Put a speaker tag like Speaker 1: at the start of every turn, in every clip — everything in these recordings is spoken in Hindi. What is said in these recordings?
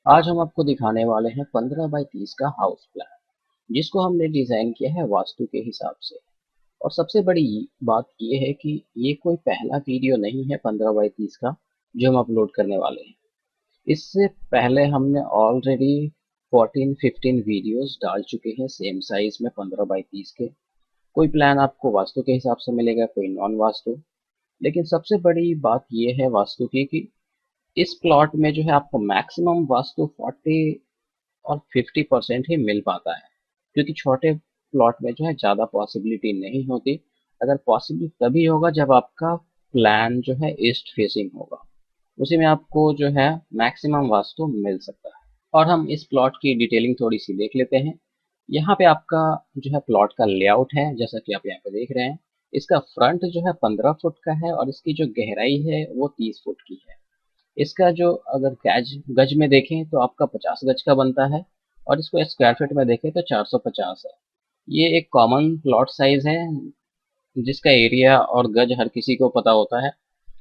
Speaker 1: आज हम आपको दिखाने वाले हैं 15 बाई 30 का हाउस प्लान, जिसको हमने डिजाइन किया है वास्तु के हिसाब से। और सबसे बड़ी बात ये है कि ये कोई पहला वीडियो नहीं है 15 बाई 30 का जो हम अपलोड करने वाले हैं। इससे पहले हमने ऑलरेडी 14-15 वीडियोस डाल चुके हैं सेम साइज में 15 बाई 30 के। कोई प्लान आपको वास्तु के हिसाब से मिलेगा, कोई नॉन वास्तु। लेकिन सबसे बड़ी बात ये है वास्तु की कि इस प्लॉट में जो है आपको मैक्सिमम वास्तु 40 और 50% ही मिल पाता है, क्योंकि छोटे प्लॉट में जो है ज़्यादा पॉसिबिलिटी नहीं होती। अगर पॉसिबल तभी होगा जब आपका प्लान जो है ईस्ट फेसिंग होगा, उसी में आपको जो है मैक्सिमम वास्तु मिल सकता है। और हम इस प्लॉट की डिटेलिंग थोड़ी सी देख लेते हैं। यहाँ पे आपका जो है प्लॉट का लेआउट है, जैसा कि आप यहाँ पे देख रहे हैं। इसका फ्रंट जो है 15 फुट का है और इसकी जो गहराई है वो 30 फुट की है। इसका जो अगर गज गज में देखें तो आपका 50 गज का बनता है, और इसको स्क्वायर फीट में देखें तो 450 है। ये एक कॉमन प्लॉट साइज है जिसका एरिया और गज हर किसी को पता होता है।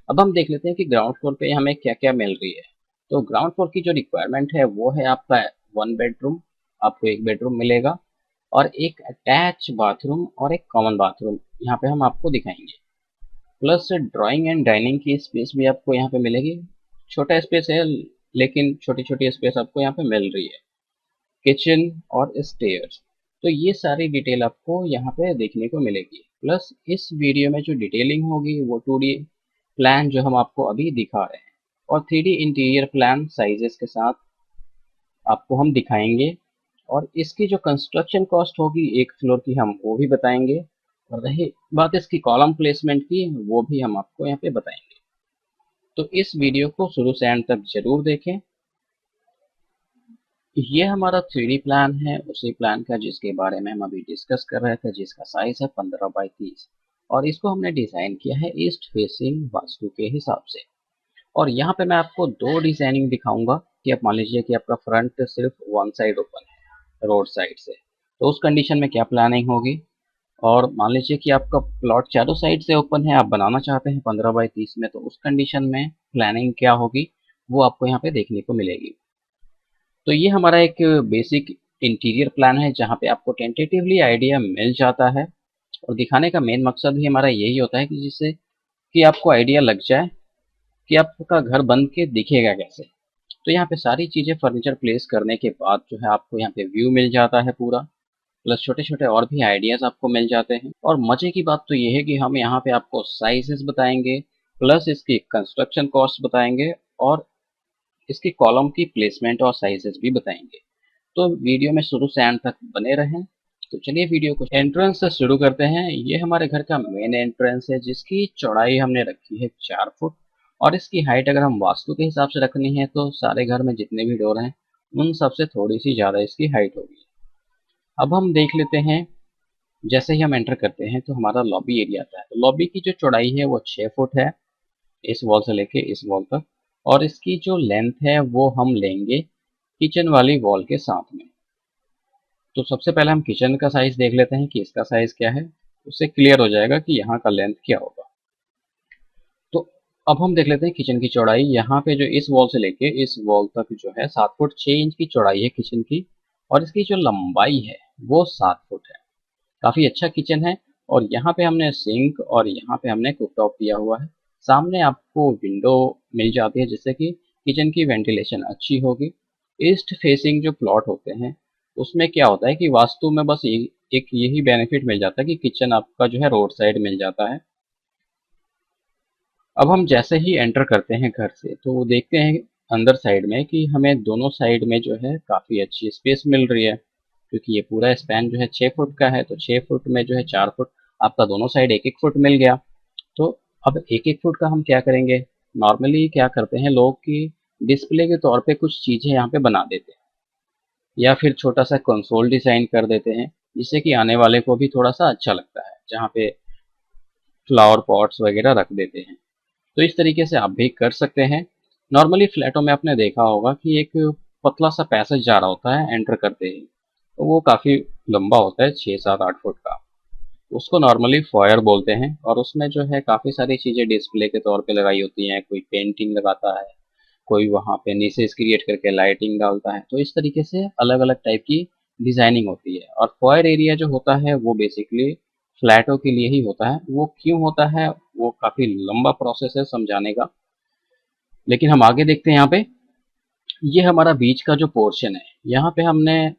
Speaker 1: अब हम देख लेते हैं कि ग्राउंड फ्लोर पे हमें क्या क्या मिल रही है। तो ग्राउंड फ्लोर की जो रिक्वायरमेंट है वो है आपका 1 बेडरूम, आपको 1 बेडरूम मिलेगा, और एक अटैच बाथरूम और एक कॉमन बाथरूम यहाँ पे हम आपको दिखाएंगे। प्लस ड्राइंग एंड डाइनिंग की स्पेस भी आपको यहाँ पे मिलेगी। छोटा स्पेस है लेकिन छोटी छोटी स्पेस आपको यहाँ पे मिल रही है। किचन और स्टेयर्स, तो ये सारी डिटेल आपको यहाँ पे देखने को मिलेगी। प्लस इस वीडियो में जो डिटेलिंग होगी वो 2D प्लान जो हम आपको अभी दिखा रहे हैं, और 3D इंटीरियर प्लान साइजेस के साथ आपको हम दिखाएंगे। और इसकी जो कंस्ट्रक्शन कॉस्ट होगी एक फ्लोर की हम वो भी बताएंगे, और रही बात इसकी कॉलम प्लेसमेंट की वो भी हम आपको यहाँ पे बताएंगे। तो इस वीडियो को शुरू से एंड तक जरूर देखें। ये हमारा 3D प्लान है उसी प्लान का जिसके बारे में हम अभी डिस्कस कर रहे थे, जिसका साइज है 15 बाई 30, और इसको हमने डिजाइन किया है ईस्ट फेसिंग वास्तु के हिसाब से। और यहाँ पे मैं आपको दो डिजाइनिंग दिखाऊंगा कि आप मान लीजिए कि आपका फ्रंट सिर्फ वन साइड ओपन है रोड साइड से, तो उस कंडीशन में क्या प्लानिंग होगी। और मान लीजिए कि आपका प्लॉट चारों साइड से ओपन है, आप बनाना चाहते हैं 15 बाई 30 में, तो उस कंडीशन में प्लानिंग क्या होगी वो आपको यहाँ पे देखने को मिलेगी। तो ये हमारा एक बेसिक इंटीरियर प्लान है जहाँ पे आपको टेंटेटिवली आइडिया मिल जाता है, और दिखाने का मेन मकसद भी हमारा यही होता है कि जिससे कि आपको आइडिया लग जाए कि आपका घर बन के दिखेगा कैसे। तो यहाँ पे सारी चीज़ें फर्नीचर प्लेस करने के बाद जो है आपको यहाँ पे व्यू मिल जाता है पूरा। प्लस छोटे छोटे और भी आइडियाज आपको मिल जाते हैं। और मजे की बात तो ये है कि हम यहाँ पे आपको साइजेस बताएंगे, प्लस इसकी कंस्ट्रक्शन कॉस्ट बताएंगे, और इसकी कॉलम की प्लेसमेंट और साइजेस भी बताएंगे। तो वीडियो में शुरू से एंड तक बने रहें। तो चलिए वीडियो को एंट्रेंस से शुरू करते हैं। ये हमारे घर का मेन एंट्रेंस है जिसकी चौड़ाई हमने रखी है 4 फुट, और इसकी हाइट अगर हम वास्तु के हिसाब से रखनी है तो सारे घर में जितने भी डोर हैं उन सबसे थोड़ी सी ज़्यादा इसकी हाइट होगी। अब हम देख लेते हैं। जैसे ही हम एंटर करते हैं तो हमारा लॉबी एरिया आता है। तो लॉबी की जो चौड़ाई है वो 6 फुट है, इस वॉल से लेके इस वॉल तक। और इसकी जो लेंथ है वो हम लेंगे किचन वाली वॉल के साथ में। तो सबसे पहले हम किचन का साइज देख लेते हैं कि इसका साइज क्या है, उससे क्लियर हो जाएगा कि यहाँ का लेंथ क्या होगा। तो अब हम देख लेते हैं किचन की चौड़ाई। यहाँ पे जो इस वॉल से लेके इस वॉल तक जो है 7 फुट 6 इंच की चौड़ाई है किचन की, और इसकी जो लंबाई है वो 7 फुट है। काफ़ी अच्छा किचन है। और यहाँ पे हमने सिंक और यहाँ पे हमने कुकटॉप दिया हुआ है। सामने आपको विंडो मिल जाती है जिससे कि किचन की वेंटिलेशन अच्छी होगी। ईस्ट फेसिंग जो प्लॉट होते हैं उसमें क्या होता है कि वास्तु में बस एक यही बेनिफिट मिल जाता है कि किचन आपका जो है रोड साइड मिल जाता है। अब हम जैसे ही एंटर करते हैं घर से तो वो देखते हैं अंदर साइड में कि हमें दोनों साइड में जो है काफ़ी अच्छी स्पेस मिल रही है, क्योंकि ये पूरा स्पैन जो है 6 फुट का है। तो 6 फुट में जो है 4 फुट आपका दोनों साइड एक एक फुट मिल गया। तो अब एक एक फुट का हम क्या करेंगे। नॉर्मली क्या करते हैं लोग कि डिस्प्ले के तौर पे कुछ चीज़ें यहाँ पे बना देते हैं, या फिर छोटा सा कंसोल डिज़ाइन कर देते हैं जिससे कि आने वाले को भी थोड़ा सा अच्छा लगता है, जहाँ पे फ्लावर पॉट्स वगैरह रख देते हैं। तो इस तरीके से आप भी कर सकते हैं। नॉर्मली फ्लैटों में आपने देखा होगा कि एक पतला सा पैसेज जा रहा होता है एंटर करते ही, तो वो काफ़ी लंबा होता है 6-7-8 फुट का। उसको नॉर्मली फॉयर बोलते हैं, और उसमें जो है काफ़ी सारी चीज़ें डिस्प्ले के तौर पे लगाई होती हैं। कोई पेंटिंग लगाता है, कोई वहाँ पे नीसेस क्रिएट करके लाइटिंग डालता है। तो इस तरीके से अलग अलग टाइप की डिजाइनिंग होती है। और फॉयर एरिया जो होता है वो बेसिकली फ्लैटों के लिए ही होता है। वो क्यों होता है वो काफी लंबा प्रोसेस है समझाने का, लेकिन हम आगे देखते हैं। यहाँ पे ये हमारा बीच का जो पोर्शन है, यहाँ पे हमने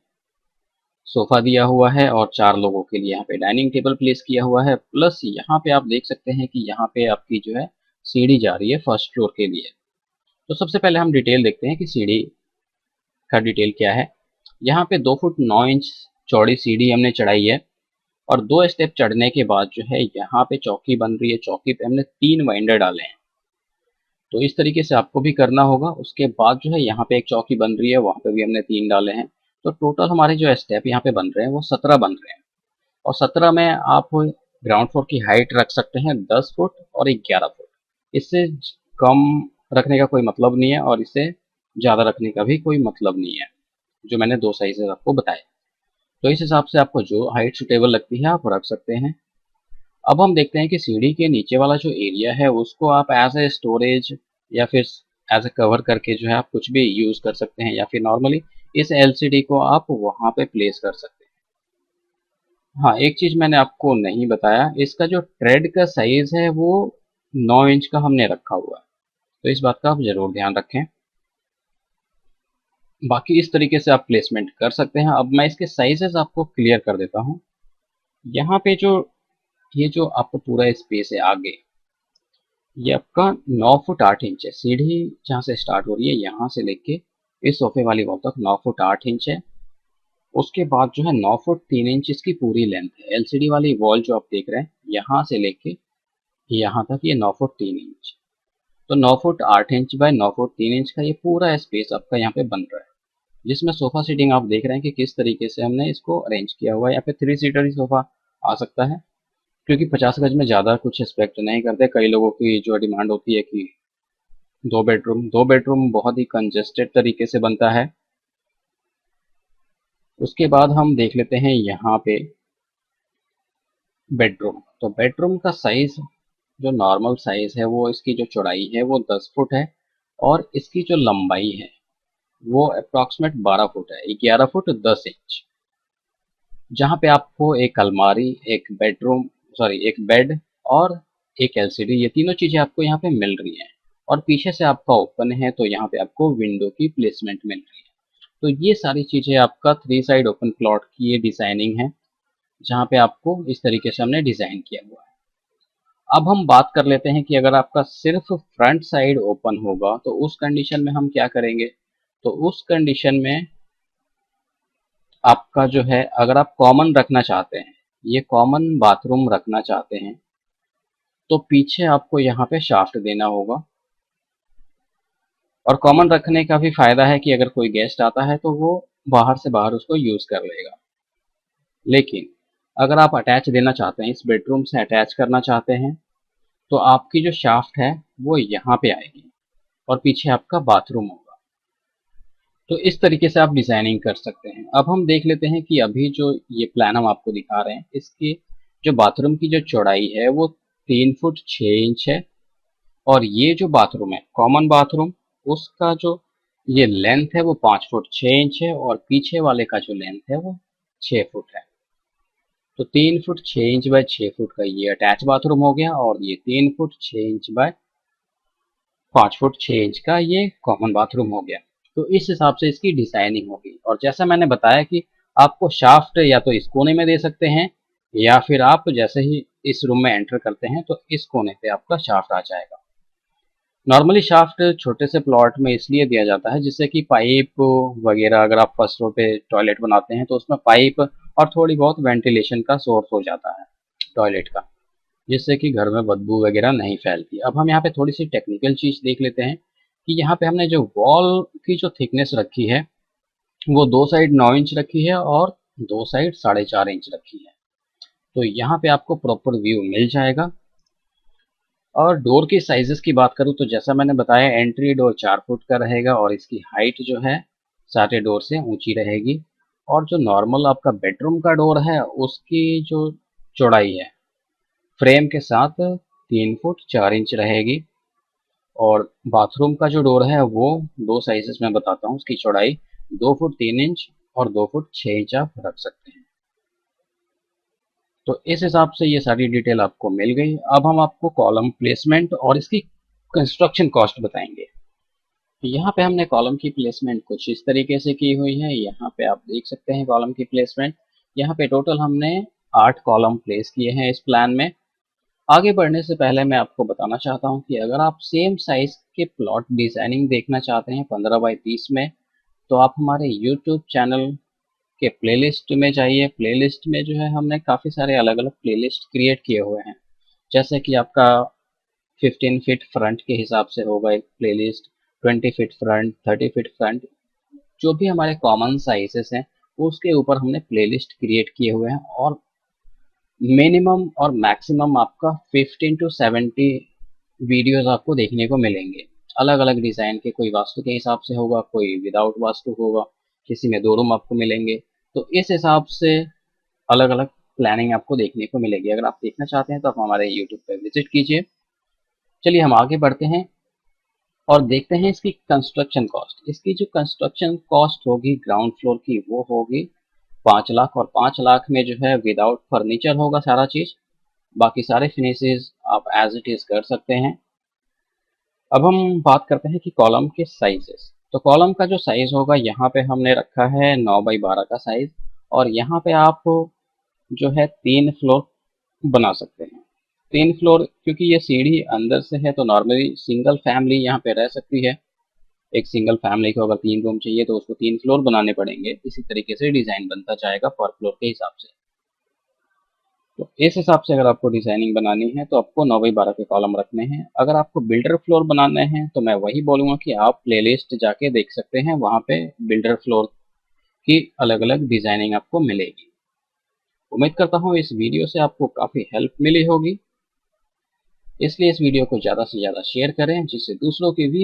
Speaker 1: सोफा दिया हुआ है और 4 लोगों के लिए यहाँ पे डाइनिंग टेबल प्लेस किया हुआ है। प्लस यहाँ पे आप देख सकते हैं कि यहाँ पे आपकी जो है सीढ़ी जा रही है फर्स्ट फ्लोर के लिए। तो सबसे पहले हम डिटेल देखते हैं कि सीढ़ी का डिटेल क्या है। यहाँ पे 2 फुट 9 इंच चौड़ी सीढ़ी हमने चढ़ाई है और 2 स्टेप चढ़ने के बाद जो है यहाँ पे चौकी बन रही है। चौकी पे हमने 3 वाइंडर डाले हैं। तो इस तरीके से आपको भी करना होगा। उसके बाद जो है यहाँ पे एक चौकी बन रही है, वहाँ पे भी हमने 3 डाले हैं। तो टोटल हमारे जो स्टेप यहाँ पे बन रहे हैं वो 17 बन रहे हैं। और 17 में आप ग्राउंड फ्लोर की हाइट रख सकते हैं 10 फुट और एक 11 फुट। इससे कम रखने का कोई मतलब नहीं है और इससे ज़्यादा रखने का भी कोई मतलब नहीं है, जो मैंने 2 साइजेस आपको बताए। तो इस हिसाब से आपको जो हाइट सुटेबल लगती है आप रख सकते हैं। अब हम देखते हैं कि सीढ़ी के नीचे वाला जो एरिया है उसको आप एज ए स्टोरेज या फिर एज ए कवर करके जो है आप कुछ भी यूज़ कर सकते हैं, या फिर नॉर्मली इस एलसीडी को आप वहाँ पे प्लेस कर सकते हैं। हाँ, एक चीज़ मैंने आपको नहीं बताया, इसका जो ट्रेड का साइज़ है वो 9 इंच का हमने रखा हुआ है। तो इस बात का आप ज़रूर ध्यान रखें। बाकी इस तरीके से आप प्लेसमेंट कर सकते हैं। अब मैं इसके साइजेस आपको क्लियर कर देता हूँ। यहाँ पे जो ये जो आपका पूरा स्पेस है आगे, ये आपका 9 फुट 8 इंच है। सीढ़ी जहाँ से स्टार्ट हो रही है यहाँ से लेके इस सोफे वाली वॉल तक 9 फुट 8 इंच है। उसके बाद जो है 9 फुट 3 इंच इसकी पूरी लेंथ है। एलसीडी वाली वॉल जो आप देख रहे हैं यहाँ से लेके यहाँ तक ये 9 फुट 3 इंच। तो 9 foot 8 inch by 9 foot 3 inch का ये पूरा स्पेस आपका यहाँ पे बन रहा है, जिसमें सोफा सीटिंग आप देख रहे हैं कि किस तरीके से हमने इसको अरेंज किया हुआ है। यहाँ पे 3 सीटर ही सोफा आ सकता है, क्योंकि 50 गज में ज़्यादा कुछ एक्सपेक्ट नहीं करते। कई लोगों की जो डिमांड होती है कि 2 बेडरूम बहुत ही कंजेस्टेड तरीके से बनता है। उसके बाद हम देख लेते हैं यहाँ पे बेडरूम। तो बेडरूम का साइज जो नॉर्मल साइज है वो इसकी जो चौड़ाई है वो 10 फुट है और इसकी जो लंबाई है वो अप्रॉक्सीमेट 12 फुट है, 11 फुट 10 इंच। जहाँ पे आपको एक अलमारी, एक बेडरूम, सॉरी एक बेड और एक एलसीडी, ये तीनों चीज़ें आपको यहाँ पे मिल रही हैं। और पीछे से आपका ओपन है तो यहाँ पे आपको विंडो की प्लेसमेंट मिल रही है। तो ये सारी चीज़ें आपका 3 साइड ओपन प्लॉट की ये डिज़ाइनिंग है, जहाँ पे आपको इस तरीके से हमने डिज़ाइन किया हुआ है। अब हम बात कर लेते हैं कि अगर आपका सिर्फ फ्रंट साइड ओपन होगा तो उस कंडीशन में हम क्या करेंगे। तो उस कंडीशन में आपका जो है, अगर आप कॉमन रखना चाहते हैं, ये कॉमन बाथरूम रखना चाहते हैं, तो पीछे आपको यहाँ पे शाफ्ट देना होगा। और कॉमन रखने का भी फायदा है कि अगर कोई गेस्ट आता है तो वो बाहर से बाहर उसको यूज कर लेगा। लेकिन अगर आप अटैच देना चाहते हैं, इस बेडरूम से अटैच करना चाहते हैं, तो आपकी जो शाफ्ट है वो यहाँ पे आएगी और पीछे आपका बाथरूम होगा। तो इस तरीके से आप डिजाइनिंग कर सकते हैं। अब हम देख लेते हैं कि अभी जो ये प्लान हम आपको दिखा रहे हैं, इसकी जो बाथरूम की जो चौड़ाई है वो 3 फुट 6 इंच है। और ये जो बाथरूम है कॉमन बाथरूम, उसका जो ये लेंथ है वो 5 फुट 6 इंच है और पीछे वाले का जो लेंथ है वो 6 फुट है। तो 3 फुट 6 इंच बाय 6 फुट का ये अटैच बाथरूम हो गया और ये 3 foot 6 inch by 5 foot 6 inch का ये कॉमन बाथरूम हो गया। तो इस हिसाब से इसकी डिजाइनिंग होगी। और जैसा मैंने बताया कि आपको शाफ्ट या तो इस कोने में दे सकते हैं, या फिर आप जैसे ही इस रूम में एंटर करते हैं तो इस कोने पे आपका शाफ्ट आ जाएगा। नॉर्मली शाफ्ट छोटे से प्लॉट में इसलिए दिया जाता है जिससे कि पाइप वगैरह, अगर आप फर्स्ट फ्लोर पे टॉयलेट बनाते हैं तो उसमें पाइप और थोड़ी बहुत वेंटिलेशन का सोर्स हो जाता है टॉयलेट का, जिससे कि घर में बदबू वगैरह नहीं फैलती। अब हम यहाँ पे थोड़ी सी टेक्निकल चीज़ देख लेते हैं कि यहाँ पे हमने जो वॉल की जो थिकनेस रखी है वो 2 साइड 9 इंच रखी है और 2 साइड 4.5 इंच रखी है। तो यहाँ पे आपको प्रॉपर व्यू मिल जाएगा। और डोर की साइजेस की बात करूँ तो जैसा मैंने बताया, एंट्री डोर 4 फुट का रहेगा और इसकी हाइट जो है सारे डोर से ऊंची रहेगी। और जो नॉर्मल आपका बेडरूम का डोर है उसकी जो चौड़ाई है फ्रेम के साथ 3 फुट 4 इंच रहेगी। और बाथरूम का जो डोर है वो दो साइजेस में बताता हूँ। उसकी चौड़ाई 2 फुट 3 इंच और 2 फुट 6 इंच आप रख सकते हैं। तो इस हिसाब से ये सारी डिटेल आपको मिल गई। अब हम आपको कॉलम प्लेसमेंट और इसकी कंस्ट्रक्शन कॉस्ट बताएंगे। यहाँ पे हमने कॉलम की प्लेसमेंट कुछ इस तरीके से की हुई है। यहाँ पे आप देख सकते हैं कॉलम की प्लेसमेंट। यहाँ पे टोटल हमने 8 कॉलम प्लेस किए हैं इस प्लान में। आगे बढ़ने से पहले मैं आपको बताना चाहता हूँ कि अगर आप सेम साइज के प्लॉट डिजाइनिंग देखना चाहते हैं 15 बाई 30 में, तो आप हमारे यूट्यूब चैनल के प्लेलिस्ट में जाइए। प्लेलिस्ट में जो है हमने काफ़ी सारे अलग अलग प्लेलिस्ट क्रिएट किए हुए हैं। जैसे कि आपका 15 फीट फ्रंट के हिसाब से होगा एक playlist, 20 feet front, 30 feet front, जो भी हमारे कॉमन साइजेस हैं उसके ऊपर हमने प्लेलिस्ट क्रिएट किए हुए हैं। और मिनिमम और मैक्सिमम आपका 15 टू 70 वीडियोस आपको देखने को मिलेंगे। अलग अलग डिज़ाइन के, कोई वास्तु के हिसाब से होगा, कोई विदाउट वास्तु होगा, किसी में 2 रूम आपको मिलेंगे। तो इस हिसाब से अलग अलग प्लानिंग आपको देखने को मिलेगी। अगर आप देखना चाहते हैं तो आप हमारे यूट्यूब पर विजिट कीजिए। चलिए हम आगे बढ़ते हैं और देखते हैं इसकी कंस्ट्रक्शन कॉस्ट। इसकी जो कंस्ट्रक्शन कॉस्ट होगी ग्राउंड फ्लोर की वो होगी 5 लाख, और 5 लाख में जो है विदाउट फर्नीचर होगा सारा चीज। बाकी सारे फिनिशेस आप एज इट इज कर सकते हैं। अब हम बात करते हैं कि कॉलम के साइजेस। तो कॉलम का जो साइज होगा यहाँ पे हमने रखा है 9 बाई 12 का साइज। और यहाँ पे आप जो है 3 फ्लोर बना सकते हैं। 3 फ्लोर क्योंकि ये सीढ़ी अंदर से है तो नॉर्मली सिंगल फैमिली यहाँ पे रह सकती है। एक सिंगल फैमिली को अगर 3 रूम चाहिए तो उसको 3 फ्लोर बनाने पड़ेंगे। इसी तरीके से डिजाइन बनता जाएगा पर फ्लोर के हिसाब से। तो इस हिसाब से अगर आपको डिजाइनिंग बनानी है तो आपको 9 बाई 12 के कॉलम रखने हैं। अगर आपको बिल्डर फ्लोर बनाने हैं तो मैं वही बोलूँगा कि आप प्लेलिस्ट जाके देख सकते हैं, वहाँ पे बिल्डर फ्लोर की अलग अलग डिजाइनिंग आपको मिलेगी। उम्मीद करता हूँ इस वीडियो से आपको काफ़ी हेल्प मिली होगी, इसलिए इस वीडियो को ज़्यादा से ज़्यादा शेयर करें जिससे दूसरों की भी